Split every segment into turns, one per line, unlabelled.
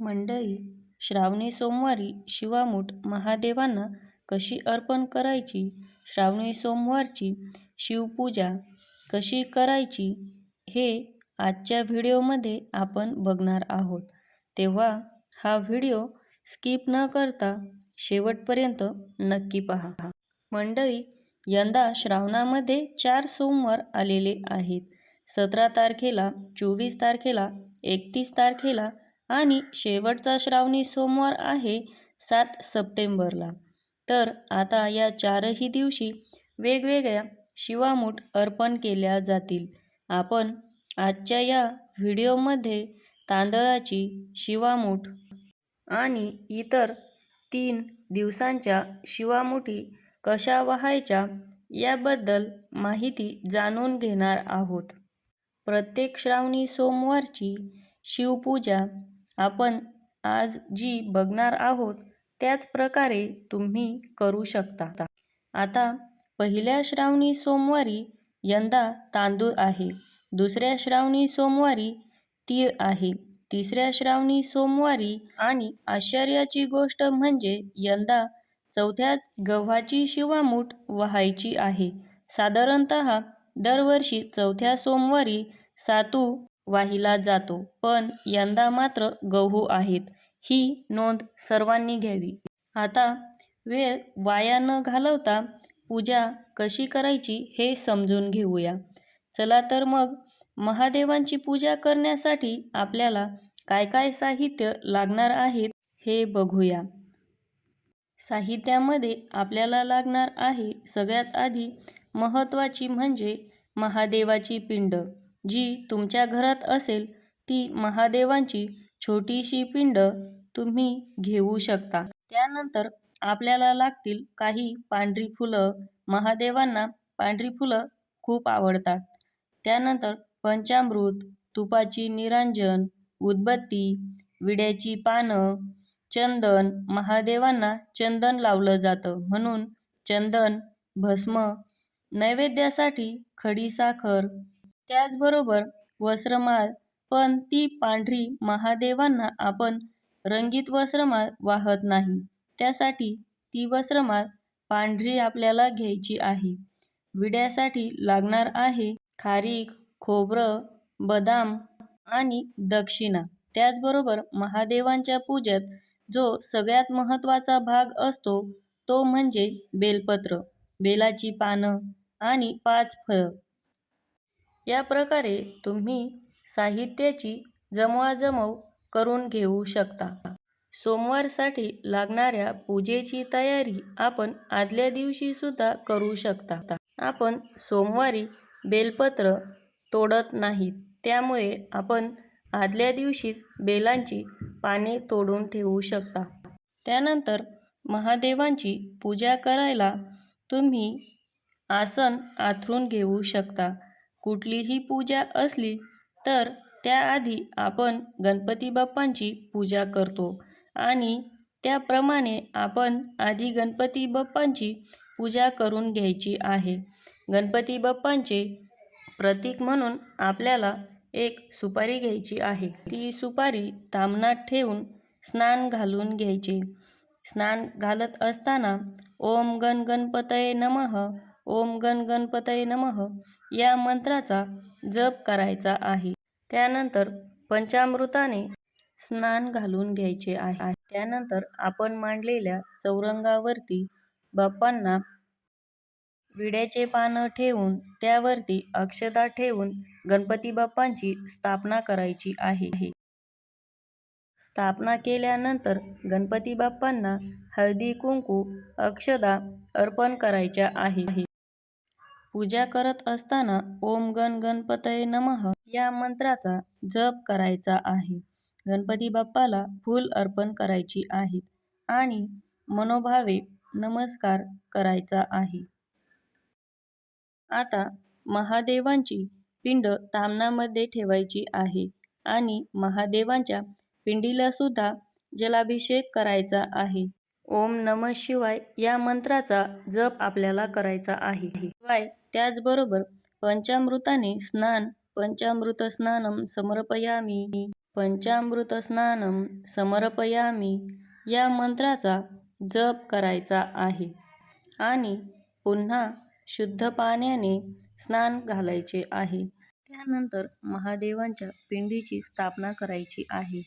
मंडळी, श्रावणी सोमवारी शिवामूठ महादेवांना कशी अर्पण करायची, श्रावणी सोमवारची शिवपूजा कशी करायची हे आजच्या व्हिडिओमध्ये आपण बघणार आहोत. तेव्हा हा व्हिडिओ स्किप न करता शेवटपर्यंत नक्की पहा. मंडळी, यंदा श्रावणामध्ये 4 सोमवार आलेले आहेत. 17 तारखेला, 24 तारखेला, 31 तारखेला आणि शेवटचा श्रावणी सोमवार आहे 7 सप्टेंबरला. तर आता या 4ही दिवशी वेगवेगळ्या शिवामूठ अर्पण केल्या जातील. आपण आजच्या या व्हिडिओमध्ये तांदळाची शिवामूठ आणि इतर 3 दिवसांच्या शिवामुठी कशा वहायच्या याबद्दल माहिती जाणून घेणार आहोत. प्रत्येक श्रावणी सोमवारची शिवपूजा आपण आज जी बघणार आहोत त्याच प्रकारे तुम्ही करू शकता. आता पहिल्या श्रावणी सोमवारी यंदा तांदूळ आहे, दुसऱ्या श्रावणी सोमवारी तीळ आहे, तिसऱ्या श्रावणी सोमवारी आणि आश्चर्याची गोष्ट म्हणजे यंदा चौथ्या गव्हाची शिवामूठ वहायची आहे. साधारणतः दरवर्षी चौथ्या सोमवारी सातू वाहिला जातो, पण यंदा मात्र गहू आहेत. ही नोंद सर्वांनी घ्यावी. आता वेळ वाया न घालवता पूजा कशी करायची हे समजून घेऊया. चला तर मग महादेवांची पूजा करण्यासाठी आपल्याला काय काय साहित्य लागणार आहेत हे बघूया. साहित्यामध्ये आपल्याला लागणार आहे सगळ्यात आधी महत्त्वाची म्हणजे महादेवाची पिंड. जी तुमच्या घरात असेल ती महादेवांची छोटीशी पिंड तुम्ही घेऊ शकता. त्यानंतर आपल्याला लागतील काही पांढरी फुलं. महादेवांना पांढरी फुलं खूप आवडतात. त्यानंतर पंचामृत, तुपाची निरांजन, उदबत्ती, विड्याची पानं, चंदन. महादेवांना चंदन लावलं जातं म्हणून चंदन, भस्म, नैवेद्यासाठी खडीसाखर, त्याचबरोबर वस्त्रमाळ. पण ती पांढरी. महादेवांना आपण रंगीत वस्त्रमाळ वाहत नाही, त्यासाठी ती वस्त्रमाळ पांढरी आपल्याला घ्यायची आहे. विड्यासाठी लागणार आहे खारीक, खोबरं, बदाम आणि दक्षिणा. त्याचबरोबर महादेवांच्या पूजेत जो सगळ्यात महत्त्वाचा भाग असतो तो म्हणजे बेलपत्र, बेलाची पानं आणि 5 फळं. या प्रकारे तुम्ही साहित्याची जमवाजमव करून घेऊ शकता. सोमवारसाठी लागणाऱ्या पूजेची तयारी आपण आदल्या दिवशी सुद्धा करू शकता. आपण सोमवारी बेलपत्र तोडत नाहीत, त्यामुळे आपण आदल्या दिवशीच बेलांची पाने तोडून ठेवू शकता. त्यानंतर महादेवांची पूजा करायला तुम्ही आसन आथरून घेऊ शकता. कुठलीही पूजा असली तर त्याआधी आपण गणपती बाप्पांची पूजा करतो आणि त्याप्रमाणे आपण आधी गणपती बाप्पांची पूजा करून घ्यायची आहे. गणपती बाप्पांचे प्रतीक म्हणून आपल्याला एक सुपारी घ्यायची आहे. ती सुपारी ताम्हणात ठेवून स्नान घालून घ्यायचे. स्नान घालत असताना ओम गण गणपतये नमः, ओम गण गणपतये नमः या मंत्राचा जप करायचा आहे. त्यानंतर पंचामृताने स्नान घालून घ्यायचे आहे. त्यानंतर आपण मांडलेल्या चौरंगावरती बाप्पांना विड्याचे पानं ठेवून त्यावरती अक्षता ठेवून गणपती बाप्पांची स्थापना करायची आहे. स्थापना केल्यानंतर गणपती बाप्पांना हळदी कुंकू अक्षता अर्पण करायच्या आहे. पूजा करत असताना ओम गण गणपतये नमः या मंत्राचा जप करायचा आहे. गणपती बाप्पाला फूल अर्पण करायची आहेत आणि मनोभावे नमस्कार करायचा आहे. आता महादेवांची पिंड ताम्हणामध्ये ठेवायची आहे आणि महादेवांच्या पिंडीला सुद्धा जलाभिषेक करायचा आहे. ओम नमः शिवाय या मंत्राचा जप आपल्याला करायचा आहे. शिवाय त्याचबरोबर पंचामृताने स्नान, पंचामृत स्नानम समर्पयामी पंचामृत स्नानम समर्पयामी या मंत्राचा जप करायचा आहे आणि पुन्हा शुद्ध पाण्याने स्नान घालायचे आहे. त्यानंतर महादेवांच्या पिंडीची स्थापना करायची आहे.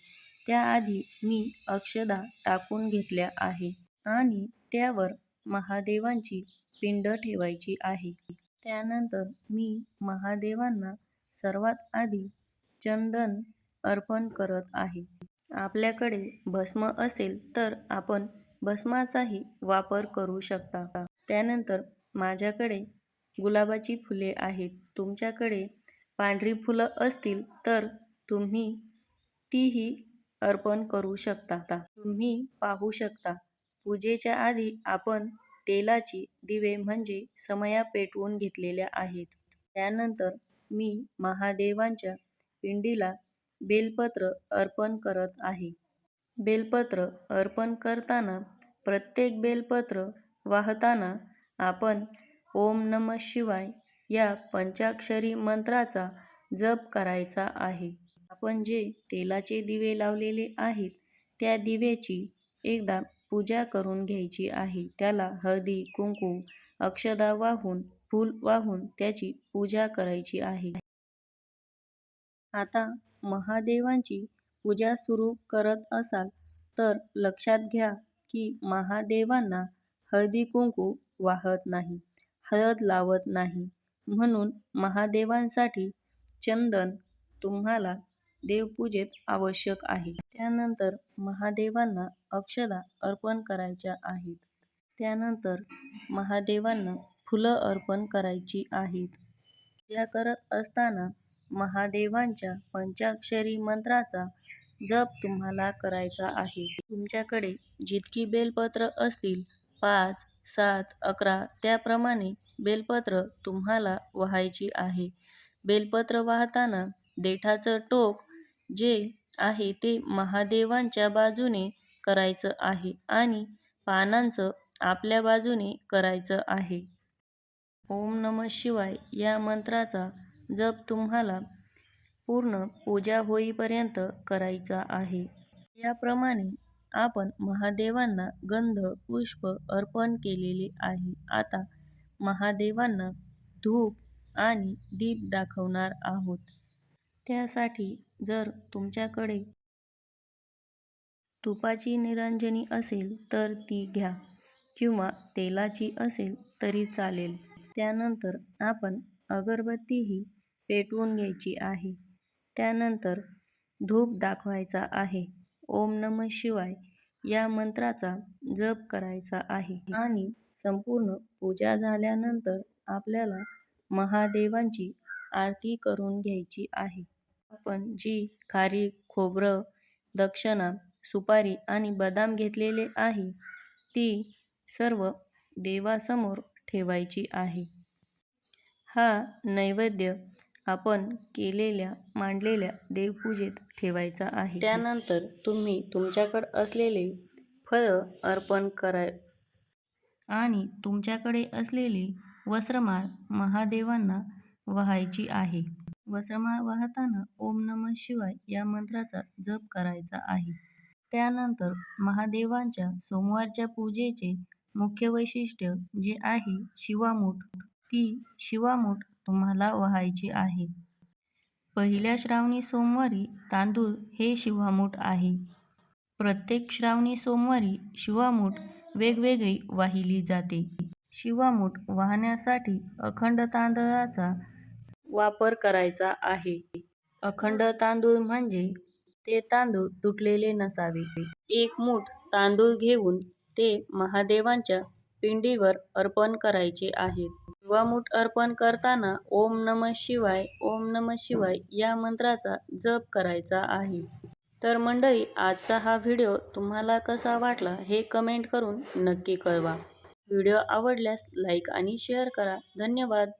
त्याआधी मी अक्षदा टाकून घेतल्या आहे आणि त्यावर महादेवांची पिंड ठेवायची आहे. त्यानंतर मी महादेवांना सर्वात आधी चंदन अर्पण करत आहे. आपल्याकडे भस्म असेल तर आपण भस्माचाही वापर करू शकता. त्यानंतर माझ्याकडे गुलाबाची फुले आहेत. तुमच्याकडे पांढरी फुलं असतील तर तुम्ही तीही अर्पण करू शकता. तुम्ही पाहू शकता पूजेच्या आधी आपण तेलाची दिवे म्हणजे समया पेटवून घेतलेल्या आहेत. त्यानंतर मी महादेवांच्या पिंडीला बेलपत्र अर्पण करत आहे. बेलपत्र अर्पण करताना प्रत्येक बेलपत्र वाहताना आपण ओम नमः शिवाय या पंचाक्षरी मंत्राचा जप करायचा आहे. आपण जे तेलाचे दिवे लावलेले आहेत त्या दिव्याची एकदा पूजा करून घ्यायची आहे. त्याला हळदी, कुंकू, अक्षदा वाहून, फूल वाहून त्याची पूजा करायची आहे. आता महादेवांची पूजा सुरू करत असाल तर लक्षात घ्या की महादेवांना हळदी कुंकू वाहत नाही, हळद लावत नाही. म्हणून महादेवांसाठी चंदन तुम्हाला देवपूजेत आवश्यक आहे. त्यानंतर महादेवांना अक्षदा अर्पण करायच्या आहेत. त्यानंतर महादेवांना फुलं अर्पण करायची आहेत. पूजा करत असताना महादेवांच्या पंचाक्षरी मंत्राचा जप तुम्हाला करायचा आहे. तुमच्याकडे जितकी बेलपत्र असतील 5, 7, 11 त्याप्रमाणे बेलपत्र तुम्हाला वाहायची आहे. बेलपत्र वाहताना देठाचं टोक जे आहे ते महादेवांच्या बाजूने करायचं आहे आणि पानांचं आपल्या बाजूने करायचं आहे. ओम नमः शिवाय या मंत्राचा जप तुम्हाला पूर्ण पूजा होईपर्यंत करायचा आहे. याप्रमाणे आपण महादेवांना गंध, पुष्प अर्पण केलेले आहे. आता महादेवांना धूप आणि दीप दाखवणार आहोत. त्यासाठी जर तुमच्याकडे तुपाची निरांजनी असेल तर ती घ्या किंवा तेलाची असेल तरी चालेल. त्यानंतर आपण अगरबत्तीही पेटवून घ्यायची आहे. त्यानंतर धूप दाखवायचा आहे. ओम नमः शिवाय या मंत्राचा जप करायचा आहे आणि संपूर्ण पूजा झाल्यानंतर आपल्याला महादेवांची आरती करून घ्यायची आहे. आपण जी खारीक, खोबरं, दक्षिणा, सुपारी आणि बदाम घेतलेले आहे ती सर्व देवासमोर ठेवायची आहे. हा नैवेद्य आपण मांडलेल्या देवपूजेत ठेवायचा आहे. त्यानंतर तुम्ही तुमच्याकडे असलेले फळं अर्पण करा आणि तुमच्याकडे असलेली वस्त्रमाळ महादेवांना वाहायची आहे. वस्त्रमाळ वाहताना ओम नमः शिवाय या मंत्राचा जप करायचा आहे. त्यानंतर महादेवांच्या सोमवारच्या पूजेचे मुख्य वैशिष्ट्य जे आहे शिवामूठ, ती शिवामूठ तुम्हाला वाहायची आहे. पहिल्या श्रावणी सोमवारी तांदूळ हे शिवामूठ आहे. प्रत्येक श्रावणी सोमवारी शिवामूठ वेगवेगळी वाहिली जाते. शिवामूठ वाहण्यासाठी अखंड तांदळाचा वापर करायचा आहे. अखंड तांदूळ म्हणजे ते तांदूळ तुटलेले नसावे. एक मूठ तांदूळ घेऊन ते महादेवांच्या पिंडीवर अर्पण करायचे आहेत. शिवामूठ अर्पण करताना ओम नमः शिवाय, ओम नमः शिवाय या मंत्राचा जप करायचा आहे. तर मंडळी, आजचा हा व्हिडिओ तुम्हाला कसा वाटला हे कमेंट करून नक्की कळवा. व्हिडिओ आवडल्यास लाईक आणि शेअर करा. धन्यवाद.